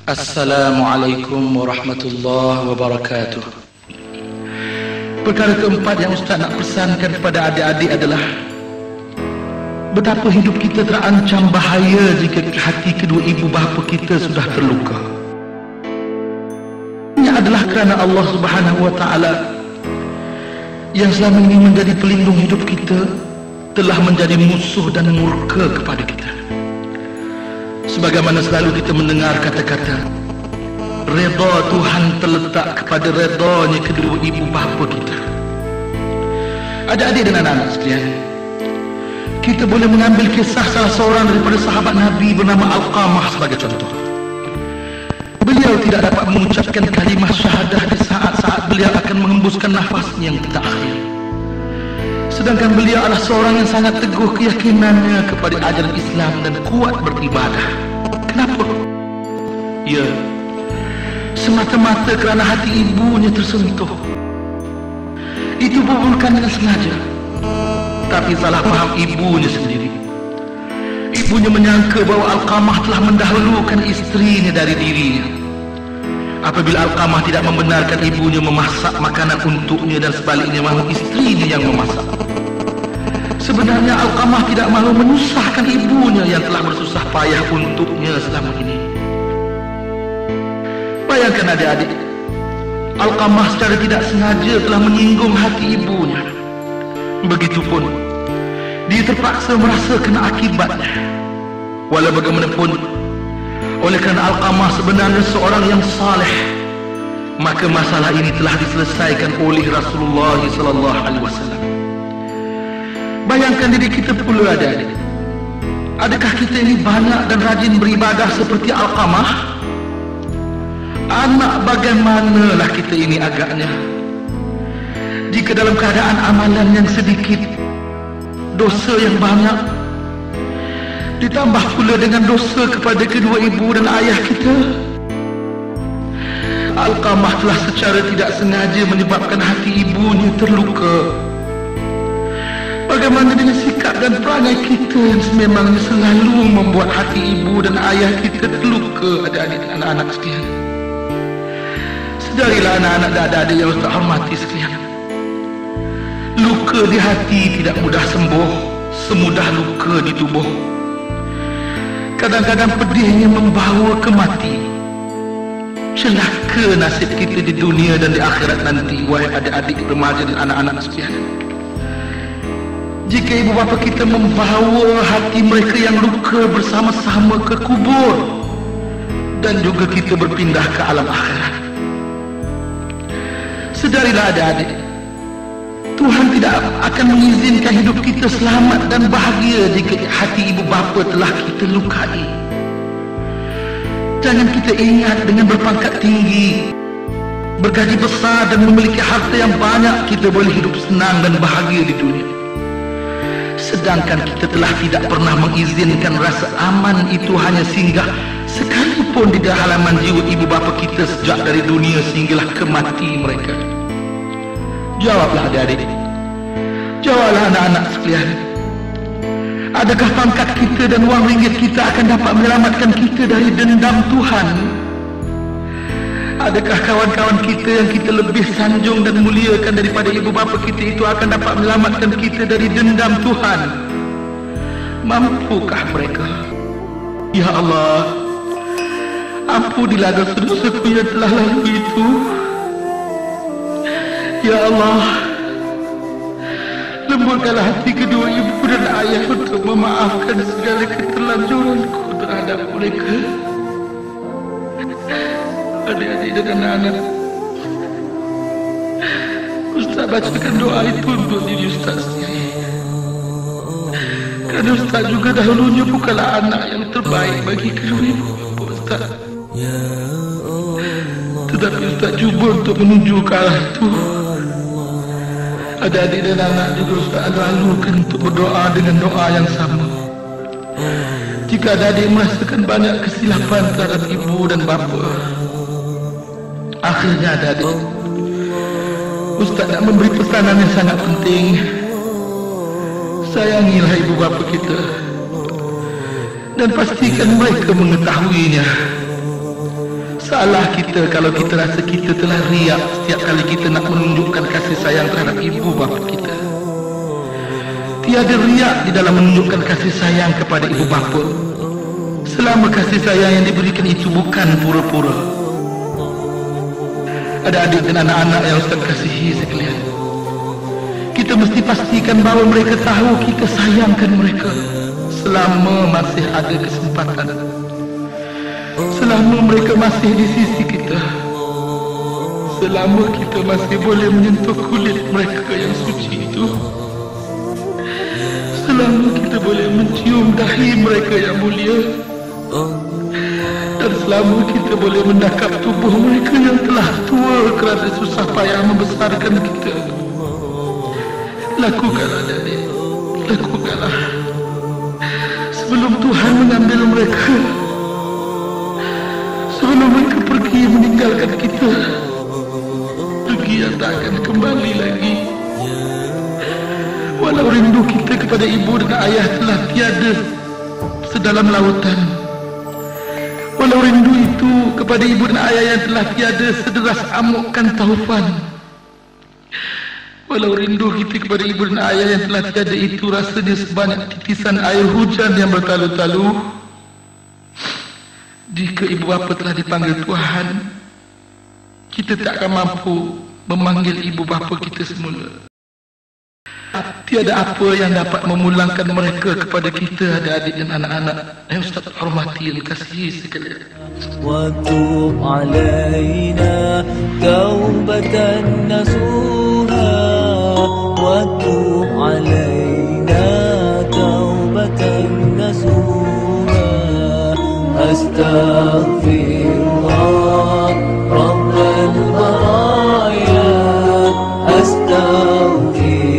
Assalamualaikum warahmatullahi wabarakatuh. Perkara keempat yang Ustaz nak pesankan kepada adik-adik adalah betapa hidup kita terancam bahaya jika hati kedua ibu bapa kita sudah terluka. Ini adalah kerana Allah Subhanahu wa Ta'ala yang selama ini menjadi pelindung hidup kita telah menjadi musuh dan murka kepada kita. Sebagaimana selalu kita mendengar kata-kata redha Tuhan terletak kepada redanya kedua ibu bapa kita. Adik-adik dan anak-anak sekalian, kita boleh mengambil kisah salah seorang daripada sahabat Nabi bernama Alqamah sebagai contoh. Beliau tidak dapat mengucapkan kalimah syahadah di saat-saat beliau akan menghembuskan nafasnya yang terakhir. Sedangkan beliau adalah seorang yang sangat teguh keyakinannya kepada ajaran Islam dan kuat beribadah. Kenapa? Ya, semata-mata kerana hati ibunya tersentuh. Itu bukan dengan sengaja, tapi salah faham ibunya sendiri. Ibunya menyangka bahawa Alqamah telah mendahulukan isterinya dari dirinya. Apabila Alqamah tidak membenarkan ibunya memasak makanan untuknya dan sebaliknya mahu isterinya yang memasak. Sebenarnya Alqamah tidak mahu menyusahkan ibunya yang telah bersusah payah untuknya selama ini. Bayangkan adik-adik, Alqamah secara tidak sengaja telah menyinggung hati ibunya. Begitupun, dia terpaksa merasa kena akibatnya. Walau bagaimanapun, oleh kerana Alqamah sebenarnya seorang yang saleh, maka masalah ini telah diselesaikan oleh Rasulullah SAW. Bayangkan diri kita pula adik-adik. Adakah kita ini banyak dan rajin beribadah seperti Alqamah? Anak bagaimanalah kita ini agaknya jika dalam keadaan amalan yang sedikit, dosa yang banyak, ditambah pula dengan dosa kepada kedua ibu dan ayah kita. Alqamah telah secara tidak sengaja menyebabkan hati ibunya terluka. Bagaimana dengan sikap dan perangai kita yang sememangnya selalu membuat hati ibu dan ayah kita terluka, adik-adik dan anak-anak sekalian. Sedarilah anak-anak dan adik-adik yang Ustaz hormati sekalian, luka di hati tidak mudah sembuh semudah luka di tubuh. Kadang-kadang pedihnya membawa ke mati. Celaka nasib kita di dunia dan di akhirat nanti, wahai adik-adik, remaja dan anak-anak sekalian, jika ibu bapa kita membawa hati mereka yang luka bersama-sama ke kubur dan juga kita berpindah ke alam akhirat. Sedarilah adik-adik, Tuhan tidak akan mengizinkan hidup kita selamat dan bahagia jika hati ibu bapa telah kita lukai. Jangan kita ingat dengan berpangkat tinggi, bergaji besar dan memiliki harta yang banyak kita boleh hidup senang dan bahagia di dunia. Sedangkan kita telah tidak pernah mengizinkan rasa aman itu hanya singgah sekalipun di halaman jiwa ibu bapa kita sejak dari dunia sehinggalah ke mati mereka. Jawablah adik-adik, jawablah anak-anak sekalian. Adakah pangkat kita dan wang ringgit kita akan dapat menyelamatkan kita dari dendam Tuhan? Adakah kawan-kawan kita yang kita lebih sanjung dan muliakan daripada ibu bapa kita itu akan dapat menyelamatkan kita dari dendam Tuhan? Mampukah mereka? Ya Allah, ampunilah dosa-dosaku yang telah lalu itu. Ya Allah, lembutkanlah hati kedua ibu dan ayah untuk memaafkan segala keterlanjuranku terhadap mereka. Adik-adik dan anak-anak, Ustaz bacakan doa itu untuk diri Ustaz sendiri. Kerana Ustaz juga dahulunya bukanlah anak yang terbaik bagi kedua ibu bapa Ustaz. Tetapi Ustaz cuba untuk menuju ke arah itu. Adik-adik dan anak juga Ustaz lalukan untuk berdoa dengan doa yang sama. Jika adik-adik merasakan banyak kesilapan terhadap ibu dan bapa, akhirnya adik-adik, Ustaz nak memberi pesanan yang sangat penting. Sayangilah ibu bapa kita dan pastikan mereka mengetahuinya. Salah kita kalau kita rasa kita telah riak setiap kali kita nak menunjukkan kasih sayang terhadap ibu bapa kita. Tiada riak di dalam menunjukkan kasih sayang kepada ibu bapa, selama kasih sayang yang diberikan itu bukan pura-pura. Adik-adik dan anak-anak yang Ustaz kasihi sekalian, kita mesti pastikan bahawa mereka tahu kita sayangkan mereka selama masih ada kesempatan, selama mereka masih di sisi kita, selama kita masih boleh menyentuh kulit mereka yang suci itu, selama kita boleh mencium dahi mereka yang mulia, dan selama kita boleh mendakap tubuh mereka yang telah tua kerana susah payah membesarkan kita. Lakukanlah adik, lakukanlah sebelum Tuhan mengambil mereka, sebelum mereka pergi meninggalkan kita, pergi yang tak akan kembali lagi. Walau rindu kita kepada ibu dan ayah telah tiada sedalam lautan, walau rindu itu kepada ibu dan ayah yang telah tiada sederas amukan taufan, walau rindu kita kepada ibu dan ayah yang telah tiada itu rasanya sebanyak titisan air hujan yang bertalu-talu, jika ibu bapa telah dipanggil Tuhan, kita tak akan mampu memanggil ibu bapa kita semula. Tiada apa yang dapat memulangkan mereka kepada kita, adik-adik dan anak-anak yang Ustaz hormati dan kasihi sekalian. Wa tub alaina taubatan nasuha, wa tub alaina taubatan nasuha, astaghfirullah rabbal baraya, astaghfirullah